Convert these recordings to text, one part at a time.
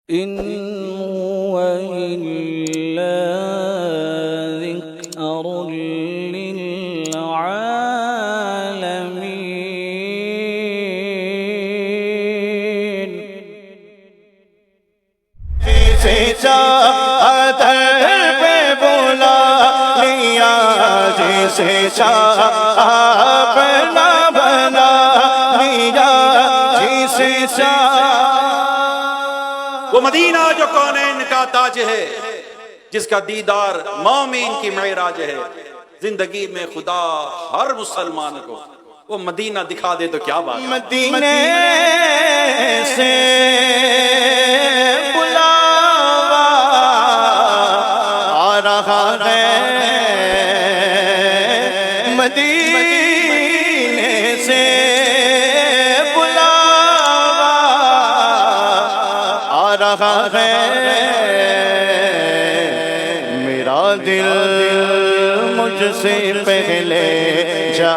إن هو إلا ذكر للعالمين سے چادر پہ بولا لیا جسے چاہ اپنا بنا لیا جسے چاہ. وہ مدینہ جو کونین کا تاج ہے، جس کا دیدار مومن کی معراج ہے. زندگی میں خدا ہر مسلمان کو وہ مدینہ دکھا دے تو کیا بات. مدینے سے بلاوا آ رہا ہے، مدینے سے بلاوا آ رہا ہے. میرا دل مجھ سے پہلے جا.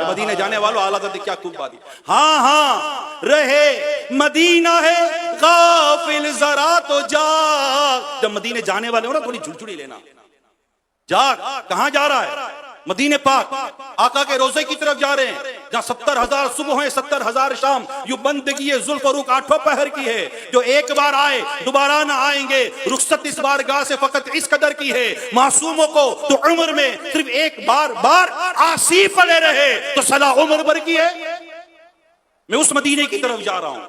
مدینے جانے والوں اعلیٰ حضرت کیا خوب بات ہے. ہاں ہاں رہے مدینہ ہے غافل ذرا تو جاگ. جب مدینے جانے والے ہو نا تھوڑی جھڑجھڑی لینا. جاگ کہاں جا رہا ہے؟ مدینے پاک آقا کے روزے کی طرف جا رہے ہیں، جہاں 70,000 صبح ہیں 70,000 شام. یہ بندگی ذوالفروق 8 پہر کی ہے، جو ایک بار آئے دوبارہ نہ آئیں گے. رخصت اس بارگاہ سے فقط اس قدر کی ہے، معصوموں کو تو عمر میں صرف ایک بار آسی پڑے رہے تو صلاح عمر بھر کی ہے. میں اس مدینے کی طرف جا رہا ہوں.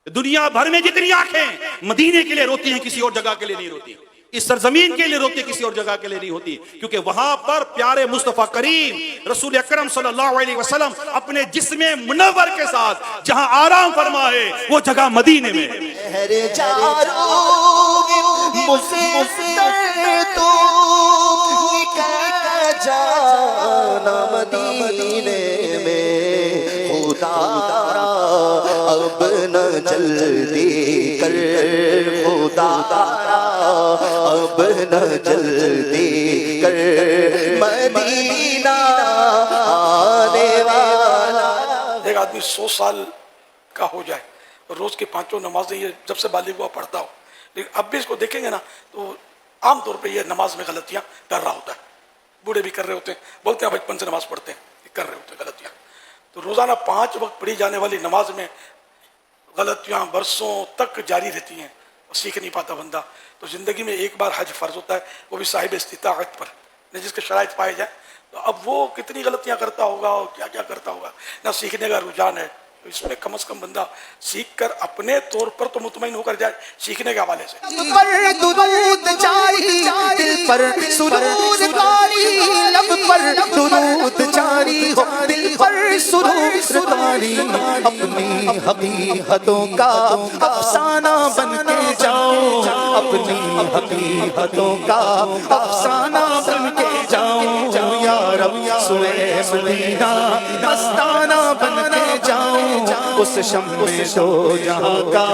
دنیا بھر میں جتنی آنکھیں مدینے کے لیے روتی ہیں، کسی اور جگہ کے لیے نہیں روتی. اس سرزمین کے لیے روتی، کسی اور جگہ کے لیے نہیں ہوتی، کیونکہ وہاں پر پیارے مصطفیٰ کریم رسول اکرم صلی اللہ علیہ وسلم اپنے جسم منور کے ساتھ جہاں آرام فرمائے وہ جگہ مدینے میں ہے. جانا مدینے میں خدا اب نہ جلدی کر، خدا اب نہ جلدی کر، مدینہ آنے والا. ایک آدمی 100 سال کا ہو جائے اور روز کی 5 نمازیں یہ جب سے بالغ ہوا پڑھتا ہو، لیکن اب بھی اس کو دیکھیں گے نا تو عام طور پہ یہ نماز میں غلطیاں کر رہا ہوتا ہے. بوڑھے بھی کر رہے ہوتے ہیں، بولتے ہیں بچپن سے نماز پڑھتے ہیں، یہ کر رہے ہوتے ہیں غلطیاں. تو روزانہ 5 وقت پڑھی جانے والی نماز میں غلطیاں برسوں تک جاری رہتی ہیں اور سیکھ نہیں پاتا بندہ. تو زندگی میں ایک بار حج فرض ہوتا ہے، وہ بھی صاحب استطاعت پر، جس کے شرائط پائے جائیں. تو اب وہ کتنی غلطیاں کرتا ہوگا اور کیا کیا کرتا ہوگا. نہ سیکھنے کا رجحان ہے، تو اس میں کم از کم بندہ سیکھ کر اپنے طور پر تو مطمئن ہو کر جائے سیکھنے کے حوالے سے. پر درود جاری، دل پر سرور کاری، لب پر درود جاری ہو، دل پر سرور کاری. اپنی حقیقتوں کا افسانہ بن کے جاؤ، اپنی حقیقتوں کا افسانہ بن کے جاؤ. یا رب سوئے مدینہ مستانہ بن کے جاؤ، اس شمع دو جہاں کا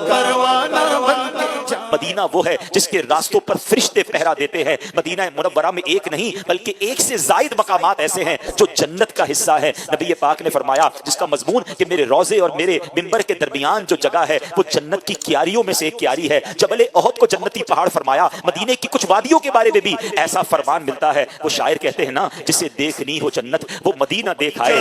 پروانہ بن کے جاؤ. مدینہ وہ ہے جس کے راستوں پر فرشتے پہرا دیتے ہیں. مدینہ منورہ میں ایک نہیں بلکہ ایک سے زائد مقامات ایسے ہیں جو جنت کا حصہ ہے. نبی پاک نے فرمایا جس کا مضمون کہ میرے روضے اور میرے منبر کے درمیان جو جگہ ہے وہ جنت کی کیاریوں میں سے ایک کیاری ہے. جبل احد کو جنتی پہاڑ فرمایا. مدینے کی کچھ وادیوں کے بارے میں بھی ایسا فرمان ملتا ہے. وہ شاعر کہتے ہیں نا جسے دیکھنی ہو جنت وہ مدینہ دیکھائے.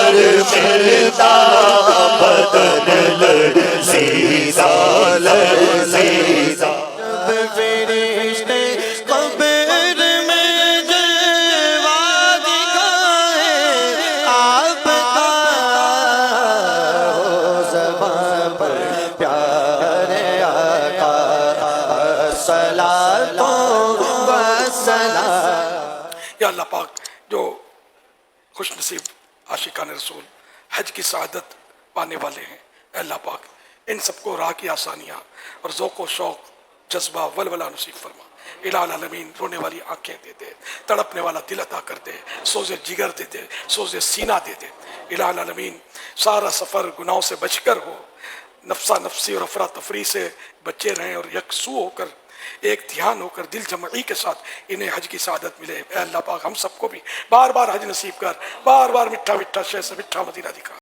شرمندہ بدن لرزیدہ لرزیدہ. فرشتے قبر میں جلوہ دکھائے، آپ کا ہو زبان پر پیارے آقا صلاۃ و سلام. یا اللہ پاک جو خوش نصیب عاشقان رسول حج کی سعادت پانے والے ہیں، اے اللہ پاک ان سب کو راہ کی آسانیاں اور ذوق و شوق جذبہ ولولہ نصیب فرما. الہ العالمین رونے والی آنکھیں دے دے، تڑپنے والا دل عطا کر دے، سوز جگر دے دے، سوز سینہ دے دے۔ الہ العالمین سارا سفر گناہوں سے بچ کر ہو، نفسا نفسی اور افراتفری سے بچے رہیں، اور یکسو ہو کر ایک دھیان ہو کر دل جمعی کے ساتھ انہیں حج کی سعادت ملے۔ اے اللہ پاک ہم سب کو بھی بار بار حج نصیب کر، بار بار میٹھا میٹھا شے سے میٹھا مدینہ دکھا۔